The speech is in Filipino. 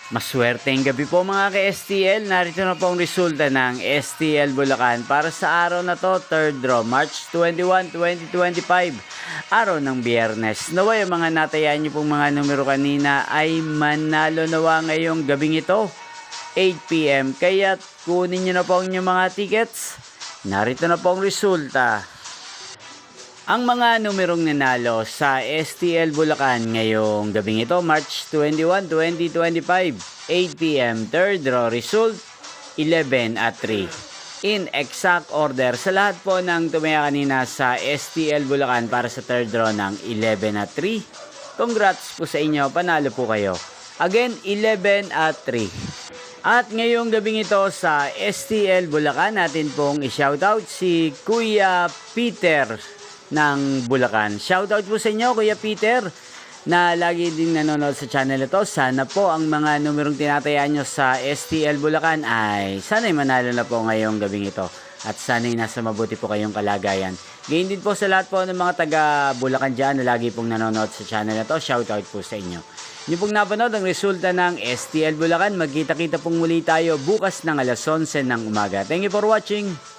Maswerteng gabi po mga ka-STL. Narito na po ang resulta ng STL Bulacan para sa araw na to, 3rd draw, March 21, 2025. Araw ng Biyernes. Naway ang mga natayaan niyo pong mga numero kanina ay manalo nawa ngayong gabing ito, 8 PM. Kaya kunin niyo na po ang inyong mga tickets. Narito na po ang resulta. Ang mga numerong nanalo sa STL Bulacan ngayong gabing ito, March 21, 2025, 8 PM, 3rd draw result, 11 at 3. In exact order sa lahat po ng tumaya kanina sa STL Bulacan para sa 3rd draw ng 11 at 3. Congrats po sa inyo, panalo po kayo. Again, 11 at 3. At ngayong gabing ito sa STL Bulacan, natin pong i-shoutout si Kuya Peter ng Bulacan. Shoutout po sa inyo, Kuya Peter, na lagi din nanonood sa channel ito. Sana po ang mga numerong tinatayaan nyo sa STL Bulacan ay sana'y manalo na po ngayong gabing ito. At sana'y nasa mabuti po kayong kalagayan. Gayun din po sa lahat po ng mga taga Bulacan dyan na lagi pong nanonood sa channel ito. Shoutout po sa inyo. Nyo pong napanood ang resulta ng STL Bulacan. Magkita-kita pong muli tayo bukas ng alas 11 ng umaga. Thank you for watching.